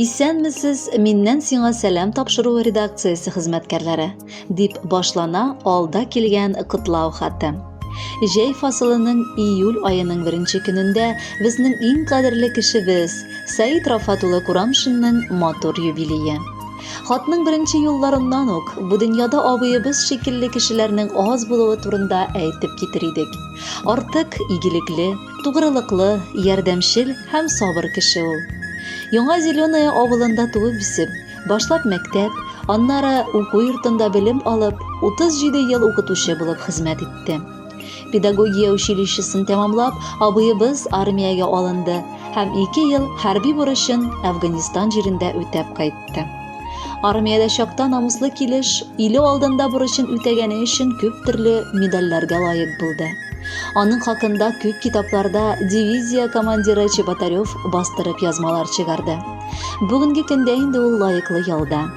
Исәнмесез, миннән сиңа сәлам тапшыру редакциясе хезмәткәрләре, дип башлана алда килгән котлау хаты. Җәй фасылының июль айының 1 көнендә безнең иң кадерле кешебез Саид Рафат улы Курамшинның матур юбилее. Хатның беренче юлларыннан ук бу дөньяда абыебыз шикелле кешеләрнең аз булуы турында әйтеп китер идек. Артык игелекле, тугрылыклы, ярдәмчел һәм сабыр кеше ул. Яңа Зеленая авылында туып үсеп, башлап мәктәп, аннары уку йортында белем алып, 37 ел укытучы булып хезмәт итте. Педагогия училищесын тәмамлап, абыебыз армиягә алынды һәм 2 ел хәрби бурычын Әфганистан җирендә үтәп кайтты. Армиядә чакта намуслы килеш, иле алдында бурычын үтәгәне өчен күп төрле медальләргә лаек булды. Аның хакында күп китапларда дивизия командиры Чеботарев бастырып язмалар чыгарды. Бүгенге көндә инде ул лаеклы ялда.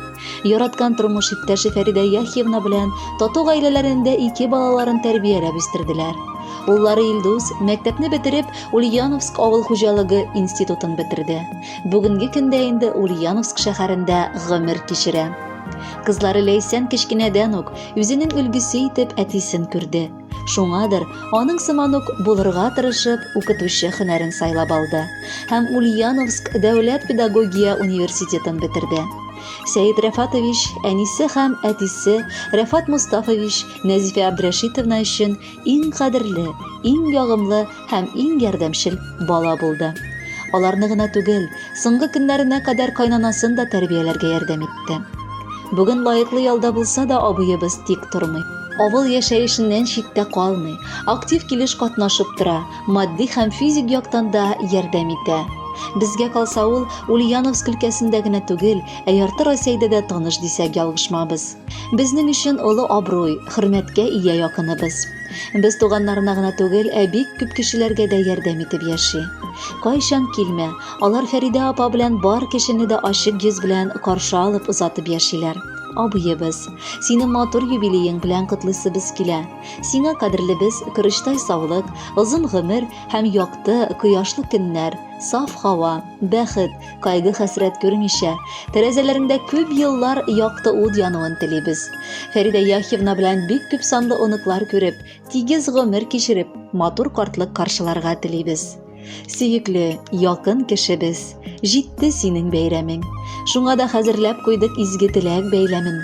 Яраткан тормыш иптәше Фәридә Яхьевна белән тату гаиләләрендә 2 балаларын тәрбияләп үстерделәр. Уллары Илдус мәктәпне бетереп, Ульяновск авыл хуҗалыгы институтын бетерде. Бүгенге көндә инде Ульяновск шәһәрендә гомер кичерә. Кызлары Ләйсән кечкенәдән үк үзенең өлгесе итеп әтисен күрде. Шуңадыр, аның сыман ук булырга тырышып, укытучы һөнәрен сайлап алды һәм Ульяновск дәүләт педагогия университетын бетерде. Сәид Рәфатович, әнисе һәм әтисе Рәфат Мустафович Нәзифә Абдрәшитовна өчен иң кадерле, иң ягымлы һәм иң ярдәмчел бала булды. Аларны гына түгел, соңгы көннәренә кадәр кайнанасын да тәрбияләргә ярдәм итте. Бүген лаеклы ялда булса да абыебыз тик тормый. Авыл яшәешеннән читтә калмый, актив килеш катнашып тора, матди һәм физик яктан да ярдәм итә. Безгә калса ул Ульяновск өлкәсендә генә түгел, ярты Россиядә дә таныш дисәк ялгышмабыз. Безнең өчен олы абруй, хөрмәткә ия якыныбыз. Без туганнарына гына түгел, бик күп кешеләргә дә ярдәм итеп яши. Кайчан килмә, алар Фәридә апа белән бар кешене дә ачык йөз белән каршы алып озатып яшиләр. Абыебыз, синең матур юбилеең белән котлыйсыбыз килә. Сиңа кадерлебез кырыштай саулык, озын гомер һәм якты, кояшлы көннәр, саф һава, бәхет, кайгы хәсрәт күрмичә, тәрәзәләрендә күп еллар якты ут януын телибез. Фәридә Яхьевна белән бик күп санлы оныклар күреп, тигез гомер кичереп, матур картлык каршыларга телибез. Сөекле, якын кешебез, җитте синең бәйрәмең. Шуңа да хәзерләп куйдык изге теләк бәйләмен.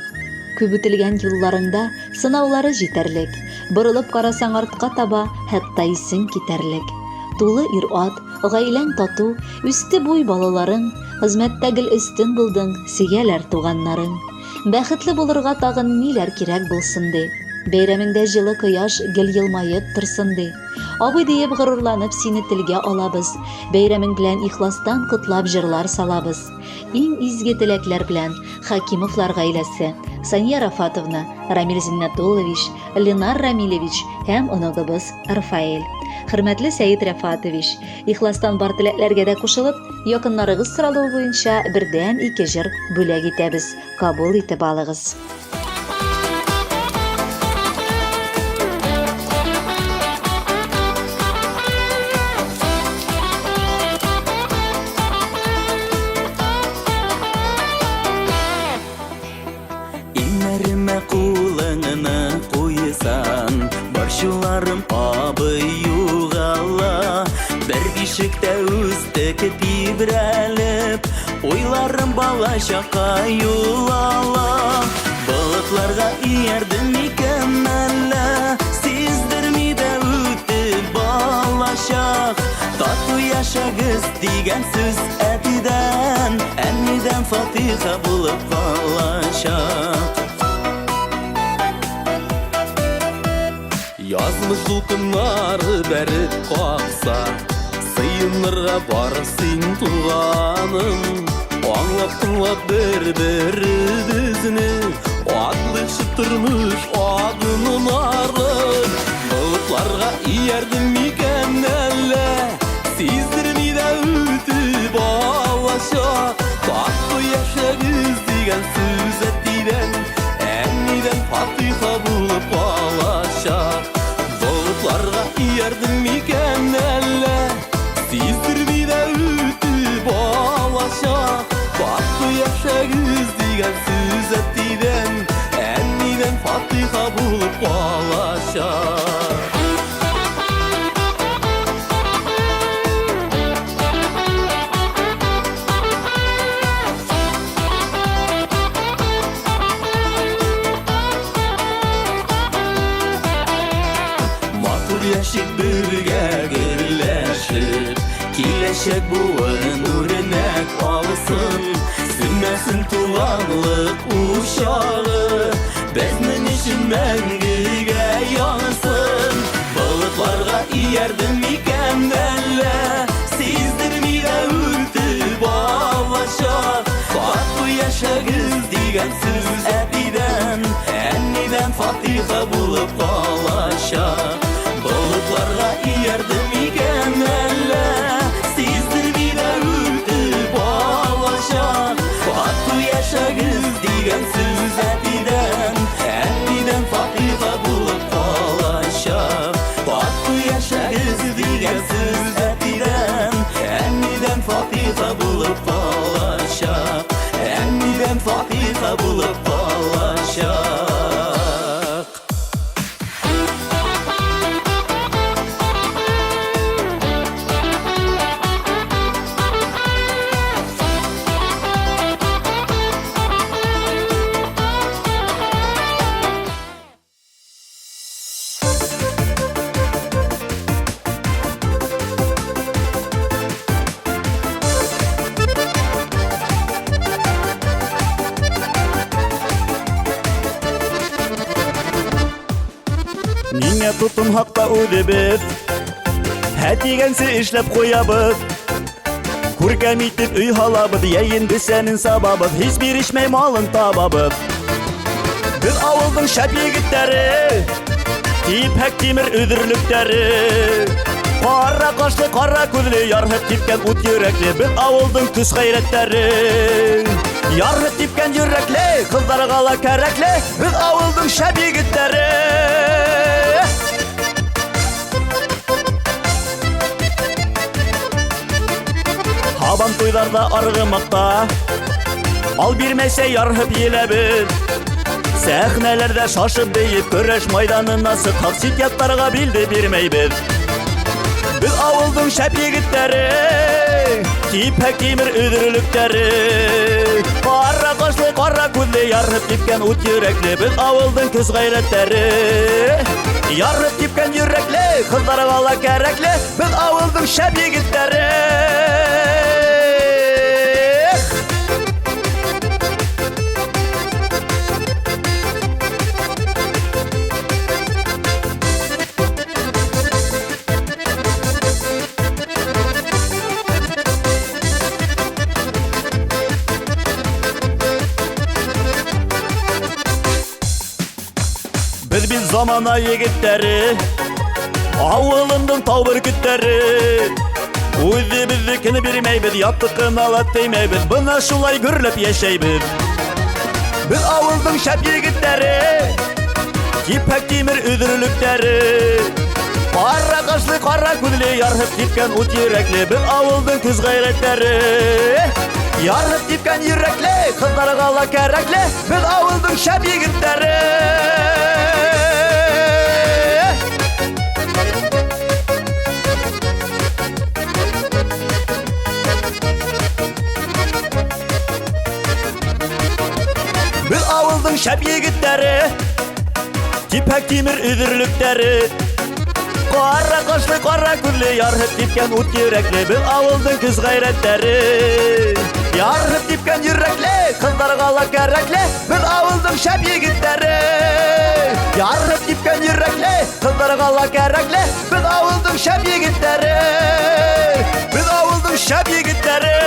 Күп үтелгән юлларыңда сынаулары җитәрлек. Борылып карасаң артка таба, хәтта исең китәрлек. Тулы ир-ат, гаиләң тату, үсте буй балаларың, хезмәттә гел өстен булдың, сөяләр туганнарың. Бәхетле булырга тагын ниләр кирәк булсын ди. Бәйрәмеңдә җылы кояш гел елмаеп торсын ди. Абый диеп горурланып сине телгә алабыз. Бәйрәмең белән ихластан котлап җырлар салабыз. Иң изге теләкләр белән Хакимовлар гаиләсе, Сания Рафатовна, Рамил Зиннатуллович, Ленар Рамилевич һәм оногыбыз Рафаэль. Хөрмәтле Сәид Рәфатович, ихластан бар теләкләргә дә кушылып, якыннарыгыз соралуы буенча бердән 2 җыр бүләк итәбез. Кабул итеп алыгыз. Кулыңны куйсан, борчуларым абый югала. Бер бишектә үстек тибрәлеп, уйларым бала чакка юлала. Болытларга иярдем микән әллә, сиздерми дә үтеп балачак. Тату яшәгез дигән сүз әтидән, әнидән фатиха булып калачак. Язмыш дулкыннары бәреп какса, сыйынырга барсың туганым. Аңлап тыңлап бер-беребезне, атлышы тормыш адының арын. Болытларга иярдем микән әллә, сиздерми дә үтеп алачак. Тату яшәгез дигән сүз әтидән, әнидән фатиха булып калачак. Болытларга иярдем микән әллә, сиздерми дә үтеп алачак. Келешек буын үрінәк алсын, сүнмәсін туғанлық ушағы, безнің үшін мәңгіге янысын. Бұлытларға иердім икән әлі, сездірмейді үртіп алашақ. Қатты яшагыз деген сөз әпиден, әннеден фатиха болып қалашақ. Бұлытларға иердім икән әлі, сездірмейді үртіп алашақ. Қатты яшагыз деген сөз әпиден, әннеден фатиха болып қалашақ. Қатты яшагыз деген сөз әпиден, әннеден фатиха болып қалашақ. Әннеден фатиха болып қалашақ. Ниңә тутын хакта үдебез, хәтигәнсе эшләп куябыз. Күркәм итеп өй халабыз, яйын бесәнен сабабыз, һич бирешмәй малын табабыз. Без авылдың шәп егетләре, типәк тимер өдерлектәре. Кара кашлы, кара күзле, ярһып типкән ут йөрәкле, без авылдың төс гайрәтләре. Ярһып типкән йөрәкле, кызларга ла кәрәкле, без авылдың шәп егетләре. Табан туйларда аргымакта, ал бирмәсә ярһып еләбез. Сәхнәләрдә шашып бейеп, көрәш майданына сык хаксиятларга билде бирмәйбез. Без авылдың шәп егетләре, типәк тимер өдерлектәре. Кара кашлы, кара күзле, ярһып типкән ут йөрәкле, без авылдың көз гайрәтләре. Ярһып типкән йөрәкле, кызларга ла кәрәкле, без авылдың шәп егетләре. Biz замана егетләре, авылымдың тау бөркетләре. Үзебезнекене бирмәйбез, яттыкына ла теймәйбез, бына шулай гөрләп яшәйбез. Без авылдың шәп егетләре, типәк тимер өдерлектәре. Кара кашлы, кара күзле, ярһып типкән ут йөрәкле, без авылдың көз гайрәтләре. Ярһып типкән йөрәкле, кызларга ла кәрәкле, без авылдың шәп егетләре. Biz avılдың шәп егетләре, типәк тимер өдерлектәре. Кара кашлы, кара күзле, ярһып типкән ут йөрәкле, без авылдың көз гайрәтләре. Ярһып типкән йөрәкле, кызларга ла кәрәкле, без авылдың шәп егетләре. Ярһып типкән йөрәкле, кызларга ла кәрәкле, без авылдың шәп егетләре. Без авылдың шәп егетләре.